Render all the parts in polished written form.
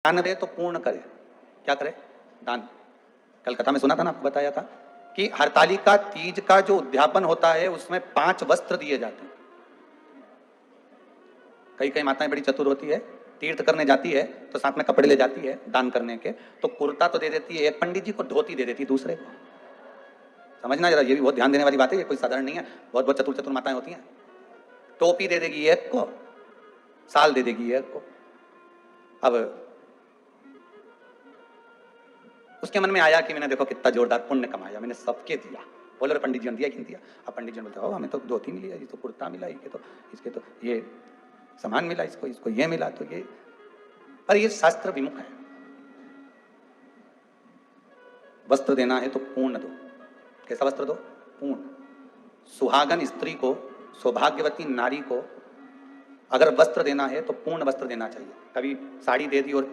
दान दे तो पूर्ण करे। क्या करे? दान। कलकत्ता में सुना था ना, आपको बताया था कि हरतालिका तीज का जो उद्यापन होता है उसमें 5 वस्त्र दिए जाते हैं। कई कई माताएं बड़ी चतुर होती है, तीर्थ करने जाती है तो साथ में कपड़े ले जाती है दान करने के, तो कुर्ता तो दे देती है एक पंडित जी को, धोती दे देती है दूसरे को। समझना जरा, ये भी बहुत ध्यान देने वाली बात है, ये कोई साधारण नहीं है। बहुत बहुत चतुर चतुर माताएं होती हैं। टोपी दे देगी एक को, साल दे देगी एक को। अब उसके मन में आया कि मैंने देखो कितना जोरदार पुण्य कमाया, मैंने सबके दिया। बोलो रे पंडित जी ने दिया कि नहीं दिया? अब पंडित जी ने बोलते हो हमें तो धोती मिली है, ये तो कुर्ता मिला, इसके तो ये सामान मिला, इसको ये मिला, तो ये, पर ये शास्त्र विमुख है। वस्त्र देना है तो पूर्ण दो। कैसा वस्त्र दो? पूर्ण। सुहागन स्त्री को, सौभाग्यवती नारी को अगर वस्त्र देना है तो पूर्ण वस्त्र देना चाहिए। कभी साड़ी दे दी और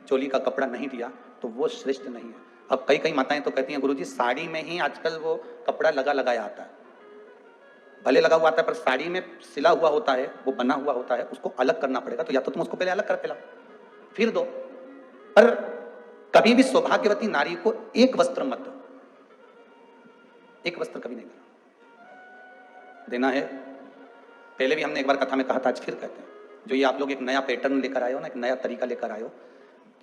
चोली का कपड़ा नहीं दिया तो वो श्रेष्ठ नहीं है। अब कई कई माताएं तो कहती हैं गुरुजी साड़ी में ही आजकल वो कपड़ा लगाया आता है। भले लगा हुआ आता है पर साड़ी में सिला हुआ होता है, वो बना हुआ होता है, उसको अलग करना पड़ेगा। तो या तो तुम उसको पहले अलग करके लाओ फिर दो। पर कभी भी सौभाग्यवती नारी को एक वस्त्र मत दो, एक वस्त्र कभी नहीं देना है। पहले भी हमने एक बार कथा में कहा था, आज फिर कहते हैं। जो ये आप लोग एक नया पैटर्न लेकर आए हो ना, एक नया तरीका लेकर आए हो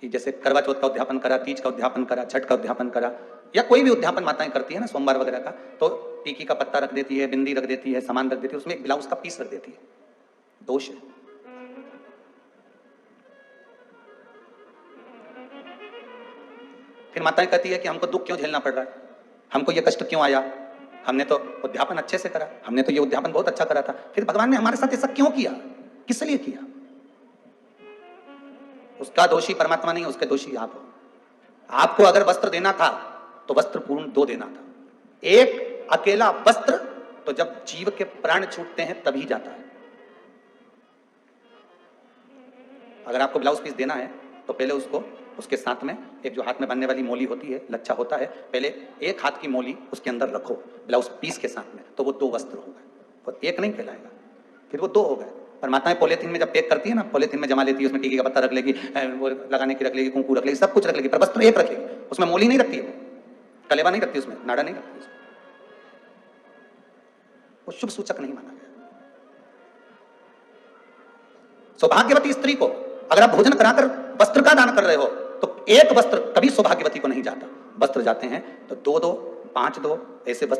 कि जैसे करवा चौथ का उद्यापन करा, तीज का उद्यापन करा, छठ का उद्यापन करा, या कोई भी उद्यापन माताएं करती है ना सोमवार वगैरह का, तो टीकी का पत्ता रख देती है, बिंदी रख देती है, सामान रख देती है, उसमें एक ब्लाउज का पीस रख देती है। दोष है। फिर माताएं कहती है कि हमको दुख क्यों झेलना पड़ रहा है, हमको ये कष्ट क्यों आया, हमने तो उद्यापन अच्छे से करा, हमने तो ये उद्यापन बहुत अच्छा करा था, फिर भगवान ने हमारे साथ ऐसा क्यों किया, किस लिए किया? उसका दोषी परमात्मा नहीं है, उसके दोषी आप हो। आपको अगर वस्त्र देना था तो वस्त्र पूर्ण दो देना था। एक अकेला वस्त्र तो जब जीव के प्राण छूटते हैं तभी जाता है। अगर आपको ब्लाउज पीस देना है तो पहले उसको, उसके साथ में एक जो हाथ में बांधने वाली मोली होती है, लच्छा होता है, पहले एक हाथ की मोली उसके अंदर रखो ब्लाउज पीस के साथ में, तो वो 2 वस्त्र हो गए। और एक नहीं कहलाएगा, फिर वो 2 हो गए। पर माताएं पॉलीथीन में जब पैक करती है ना, पॉलीथीन में जमा लेती है, उसमें टीके का पत्ता रख लेगी, वो लगाने की रख लेगी, कुंकू रख लेगी, सब कुछ रख लेगी, पर वस्त्र एक रखेगी। उसमें मोली नहीं रखती है, कलेवा नहीं रखती, उसमें नाड़ा नहीं रखती, उसमें वो शुभ सूचक नहीं माना गया। सौभाग्यवती स्त्री को अगर आप भोजन कराकर वस्त्र का दान कर रहे हो तो एक वस्त्र कभी सौभाग्यवती को नहीं जाता। वस्त्र जाते हैं तो 2 दो, 5 दो, ऐसे वस्त्र